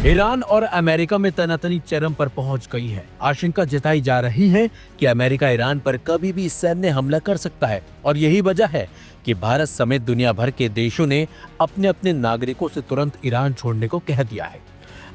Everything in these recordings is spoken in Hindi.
ईरान और अमेरिका में तनातनी चरम पर पहुंच गई है। आशंका जताई जा रही है कि अमेरिका ईरान पर कभी भी सैन्य हमला कर सकता है और यही वजह है कि भारत समेत दुनिया भर के देशों ने अपने अपने नागरिकों से तुरंत ईरान छोड़ने को कह दिया है।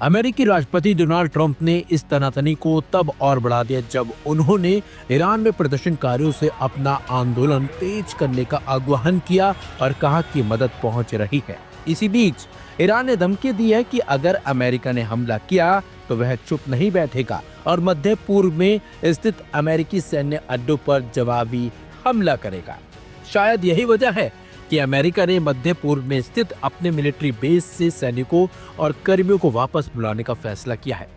अमेरिकी राष्ट्रपति डोनाल्ड ट्रंप ने इस तनातनी को तब और बढ़ा दिया जब उन्होंने ईरान में प्रदर्शनकारियों से अपना आंदोलन तेज करने का आह्वान किया और कहा कि मदद पहुंच रही है। इसी बीच ईरान ने धमकी दी है कि अगर अमेरिका ने हमला किया तो वह चुप नहीं बैठेगा और मध्य पूर्व में स्थित अमेरिकी सैन्य अड्डों पर जवाबी हमला करेगा। शायद यही वजह है कि अमेरिका ने मध्य पूर्व में स्थित अपने मिलिट्री बेस से सैनिकों और कर्मियों को वापस बुलाने का फैसला किया है।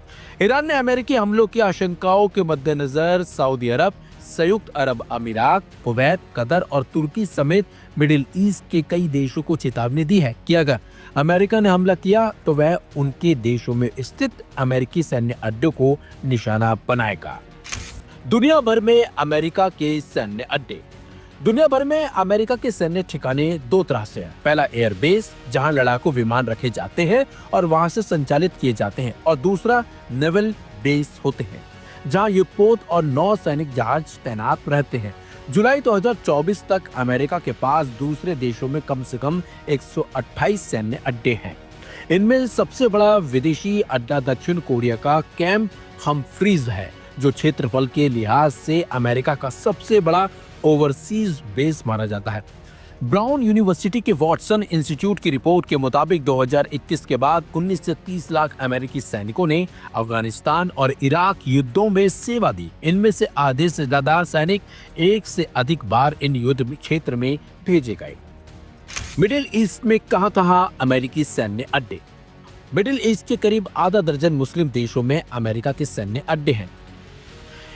ईरान ने अमेरिकी हमलों की आशंकाओं के मद्देनजर सऊदी अरब, संयुक्त अरब अमीरात, कुवैत, कतर और तुर्की समेत मिडिल ईस्ट के कई देशों को चेतावनी दी है कि अगर अमेरिका ने हमला किया तो वह उनके देशों में स्थित अमेरिकी सैन्य अड्डों को निशाना बनाएगा। दुनिया भर में अमेरिका के सैन्य अड्डे। दुनिया भर में अमेरिका के सैन्य ठिकाने दो तरह से हैं। पहला एयरबेस, जहां लड़ाकू विमान रखे जाते हैं और वहां से संचालित किए जाते हैं, और दूसरा नेवल बेस होते हैं, जहां युद्धपोत और नौसैनिक जहाज तैनात रहते हैं। जुलाई 2024 तक अमेरिका के पास दूसरे देशों में कम से कम 128 सैन्य अड्डे हैं। इनमें सबसे बड़ा विदेशी अड्डा दक्षिण कोरिया का कैंप हम्फ्रीज है, जो क्षेत्रफल के लिहाज से अमेरिका का सबसे बड़ा ओवरसीज बेस माना जाता है। ब्राउन यूनिवर्सिटी के वॉटसन इंस्टीट्यूट की रिपोर्ट के मुताबिक 2021 के बाद 19 से 30 लाख अमेरिकी सैनिकों ने अफगानिस्तान और इराक युद्धों में सेवा दी। इनमें से आधे से ज्यादा सैनिक एक से अधिक बार इन युद्ध क्षेत्र में भेजे गए। मिडिल ईस्ट में कहां अमेरिकी सैन्य अड्डे। मिडिल ईस्ट के करीब आधा दर्जन मुस्लिम देशों में अमेरिका के सैन्य अड्डे हैं।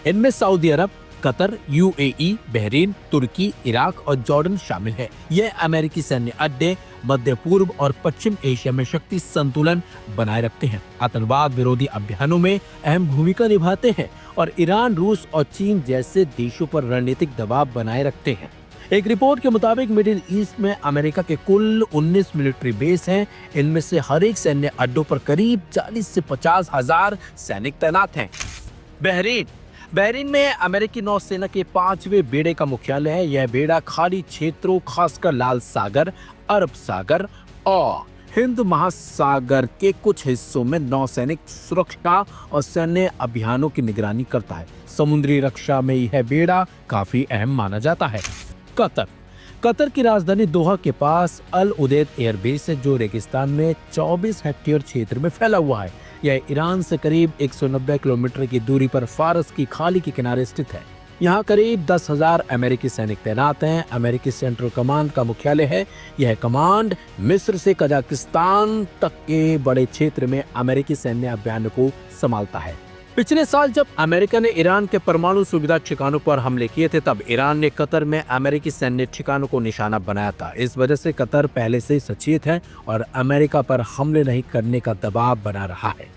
इनमें सऊदी अरब, कतर, यूएई, बहरीन, तुर्की, इराक और जॉर्डन शामिल है। यह अमेरिकी सैन्य अड्डे मध्य पूर्व और पश्चिम एशिया में शक्ति संतुलन बनाए रखते हैं, आतंकवाद विरोधी अभियानों में अहम भूमिका निभाते हैं और ईरान, रूस और चीन जैसे देशों पर रणनीतिक दबाव बनाए रखते हैं। एक रिपोर्ट के मुताबिक मिडिल ईस्ट में अमेरिका के कुल 19 मिलिट्री बेस हैं। इनमें से हर एक सैन्य अड्डों पर करीब 40 से 50 हजार सैनिक तैनात हैं। बहरीन में अमेरिकी नौसेना के 5वें बेड़े का मुख्यालय है। यह बेड़ा खाड़ी क्षेत्रों, खासकर लाल सागर, अरब सागर और हिंद महासागर के कुछ हिस्सों में नौसैनिक सुरक्षा और सैन्य अभियानों की निगरानी करता है। समुद्री रक्षा में यह बेड़ा काफी अहम माना जाता है। कतर की राजधानी दोहा के पास अल उदैद एयरबेस है, जो रेगिस्तान में 24 हेक्टेयर क्षेत्र में फैला हुआ है। यह ईरान से करीब 190 किलोमीटर की दूरी पर फारस की खाड़ी के किनारे स्थित है। यहाँ करीब 10,000 अमेरिकी सैनिक तैनात हैं। अमेरिकी सेंट्रल कमांड का मुख्यालय है। यह कमांड मिस्र से कजाकिस्तान तक के बड़े क्षेत्र में अमेरिकी सैन्य अभियान को संभालता है। पिछले साल जब अमेरिका ने ईरान के परमाणु सुविधा ठिकानों पर हमले किए थे, तब ईरान ने कतर में अमेरिकी सैन्य ठिकानों को निशाना बनाया था। इस वजह से कतर पहले से सचेत है और अमेरिका पर हमले नहीं करने का दबाव बना रहा है।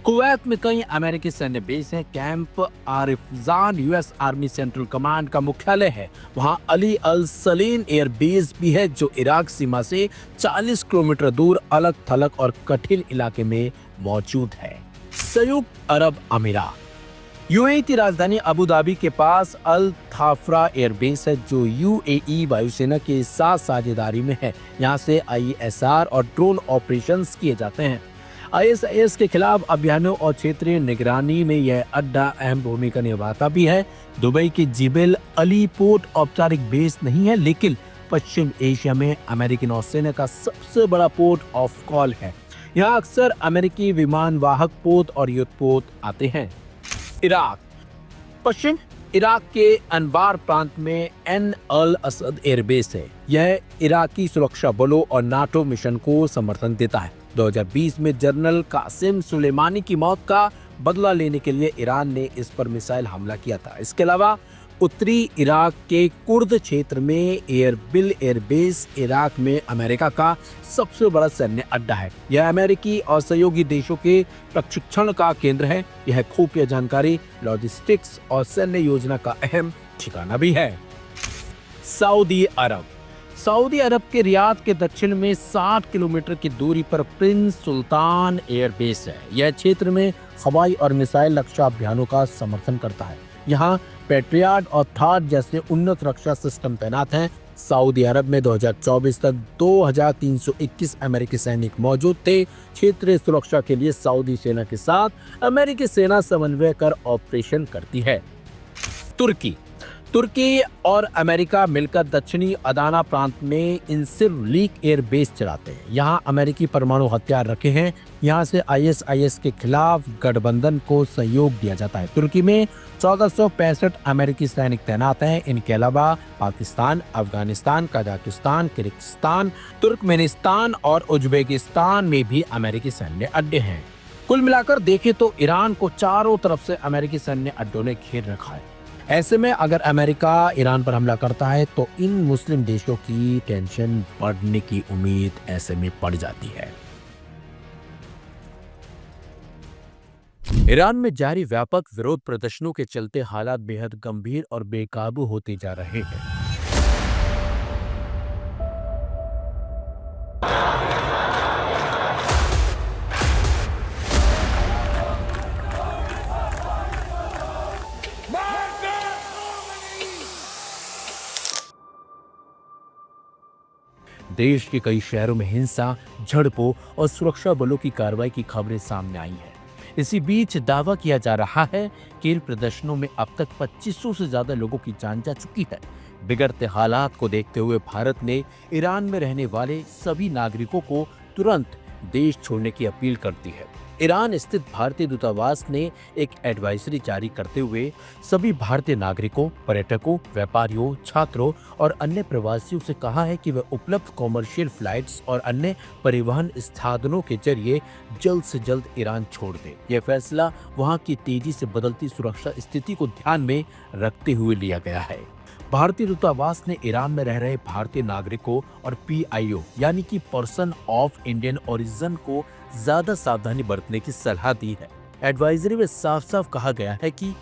कुवैत में कई अमेरिकी सैन्य बेस हैं। Camp Arifjan US Army Central Command का मुख्यालय है। वहां Ali Al Salem air base भी है, जो इराक सीमा से 40 किलोमीटर दूर अलग थलग और कठिन इलाके में मौजूद है। संयुक्त अरब अमीरात। यूएई की राजधानी अबू धाबी के पास अल थाफरा एयरबेस है, जो यूएई वायुसेना के साथ साझेदारी में है। यहाँ से आईएसआर और ड्रोन ऑपरेशंस किए जाते हैं। आईएसआईएस के खिलाफ अभियानों और क्षेत्रीय निगरानी में यह अड्डा अहम भूमिका निभाता भी है। दुबई की जिबेल अली पोर्ट औपचारिक बेस नहीं है, लेकिन पश्चिम एशिया में अमेरिकी नौसेना का सबसे बड़ा पोर्ट ऑफ कॉल है। यहाँ अक्सर अमेरिकी विमान वाहक पोत और युद्धपोत आते हैं। इराक। पश्चिम इराक के अनबार प्रांत में एन अल असद एयरबेस है। यह इराकी सुरक्षा बलों और नाटो मिशन को समर्थन देता है। 2020 में जनरल कासिम सुलेमानी की मौत का बदला लेने के लिए ईरान ने इस पर मिसाइल हमला किया था। इसके अलावा उत्तरी इराक के कुर्द क्षेत्र में एयरबिल एयरबेस इराक में अमेरिका का सबसे बड़ा सैन्य अड्डा है। यह अमेरिकी और सहयोगी देशों के प्रशिक्षण का केंद्र है। यह खुफिया जानकारी, लॉजिस्टिक्स और सैन्य योजना का अहम ठिकाना भी है। सऊदी अरब। सऊदी अरब के रियाद के दक्षिण में 60 किलोमीटर की दूरी पर प्रिंस सुल्तान एयरबेस है। यह क्षेत्र में हवाई और मिसाइल रक्षा अभियानों का समर्थन करता है। यहाँ पैट्रियट और थार जैसे उन्नत रक्षा सिस्टम तैनात हैं। सऊदी अरब में 2024 तक 2321 अमेरिकी सैनिक मौजूद थे। क्षेत्रीय सुरक्षा के लिए सऊदी सेना के साथ अमेरिकी सेना समन्वय कर ऑपरेशन करती है। तुर्की और अमेरिका मिलकर दक्षिणी अदाना प्रांत में इंसिरलिक एयर बेस चलाते हैं। यहाँ अमेरिकी परमाणु हथियार रखे हैं। यहाँ से आईएसआईएस के खिलाफ गठबंधन को सहयोग दिया जाता है। तुर्की में 1465 अमेरिकी सैनिक तैनात हैं। इनके अलावा Pakistan, Afghanistan, Kazakhstan, Kyrgyzstan, Turkmenistan और उज्बेकिस्तान में भी अमेरिकी सैन्य अड्डे हैं। कुल मिलाकर देखें तो ईरान को चारों तरफ से अमेरिकी सैन्य अड्डों ने घेर रखा है। ऐसे में अगर अमेरिका ईरान पर हमला करता है तो इन मुस्लिम देशों की टेंशन बढ़ने की उम्मीद ऐसे में पड़ जाती है। ईरान में जारी व्यापक विरोध प्रदर्शनों के चलते हालात बेहद गंभीर और बेकाबू होते जा रहे हैं। देश के कई शहरों में हिंसा, झड़पों और सुरक्षा बलों की कार्रवाई की खबरें सामने आई हैं। इसी बीच दावा किया जा रहा है कि इन प्रदर्शनों में अब तक 2500 से ज्यादा लोगों की जान जा चुकी है। बिगड़ते हालात को देखते हुए भारत ने ईरान में रहने वाले सभी नागरिकों को तुरंत देश छोड़ने की अपील करती है। ईरान स्थित भारतीय दूतावास ने एक एडवाइजरी जारी करते हुए सभी भारतीय नागरिकों, पर्यटकों, व्यापारियों, छात्रों और अन्य प्रवासियों से कहा है कि वे उपलब्ध कॉमर्शियल फ्लाइट्स और अन्य परिवहन साधनों के जरिए जल्द से जल्द ईरान छोड़ दें। यह फैसला वहां की तेजी से बदलती सुरक्षा स्थिति को ध्यान में रखते हुए लिया गया है। भारतीय दूतावास ने ईरान में रह रहे भारतीय नागरिकों और PIO यानी कि पर्सन ऑफ इंडियन ओरिजिन को ज्यादा सावधानी बरतने की सलाह दी है। एडवाइजरी में साफ साफ कहा गया है कि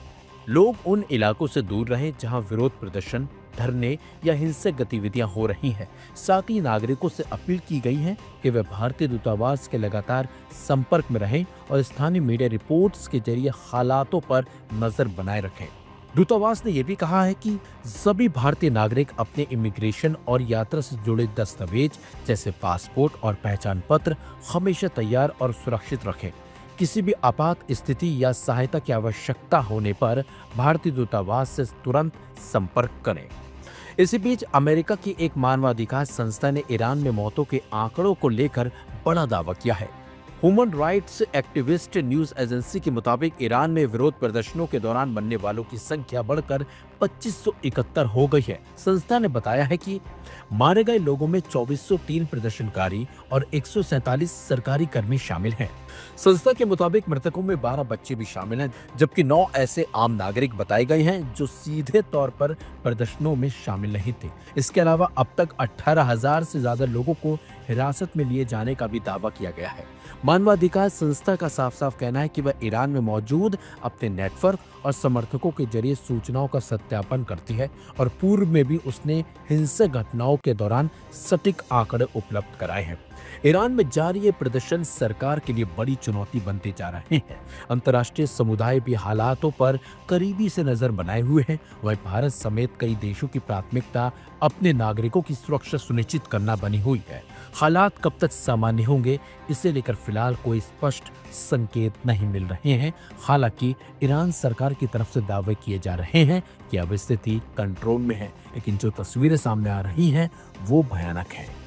लोग उन इलाकों से दूर रहें जहां विरोध प्रदर्शन, धरने या हिंसक गतिविधियां हो रही हैं। साथ ही नागरिकों से अपील की गई है कि वे भारतीय दूतावास के लगातार संपर्क में रहें और स्थानीय मीडिया रिपोर्ट्स के जरिए हालातों पर नजर बनाए रखें। दूतावास ने यह भी कहा है कि सभी भारतीय नागरिक अपने इमिग्रेशन और यात्रा से जुड़े दस्तावेज जैसे पासपोर्ट और पहचान पत्र हमेशा तैयार और सुरक्षित रखें। किसी भी आपात स्थिति या सहायता की आवश्यकता होने पर भारतीय दूतावास से तुरंत संपर्क करें। इसी बीच अमेरिका की एक मानवाधिकार संस्था ने ईरान में मौतों के आंकड़ों को लेकर बड़ा दावा किया है। Human rights activist news agency के मुताबिक ईरान में विरोध प्रदर्शनों के दौरान मरने वालों की संख्या बढ़कर 2571 हो गई है। संस्था ने बताया है कि मारे गए लोगों में 2403 प्रदर्शनकारी और 147 सरकारी कर्मी शामिल हैं। संस्था के मुताबिक मृतकों में 12 बच्चे भी शामिल हैं, जबकि 9 ऐसे आम नागरिक बताए गए हैं जो सीधे तौर पर प्रदर्शनों में शामिल नहीं थे। इसके अलावा अब तक 18,000 से ज्यादा लोगों को हिरासत में लिए जाने का भी दावा किया गया है। मानवाधिकार संस्था का साफ साफ कहना है कि वह ईरान में मौजूद अपने नेटवर्क और समर्थकों के जरिए सूचनाओं का सत्यापन करती है और पूर्व में भी उसने हिंसक घटनाओं के दौरान सटीक आंकड़े उपलब्ध कराए हैं। ईरान में जारी ये प्रदर्शन सरकार के लिए बड़ी चुनौती बनते जा रहे हैं। अंतर्राष्ट्रीय समुदाय भी हालातों पर करीबी से नजर बनाए हुए है। वह भारत समेत कई देशों की प्राथमिकता अपने नागरिकों की सुरक्षा सुनिश्चित करना बनी हुई है। हालात कब तक सामान्य होंगे, इसे लेकर फिलहाल कोई स्पष्ट संकेत नहीं मिल रहे हैं। हालांकि ईरान सरकार की तरफ से दावे किए जा रहे हैं कि अब स्थिति कंट्रोल में है, लेकिन जो तस्वीरें सामने आ रही हैं वो भयानक है।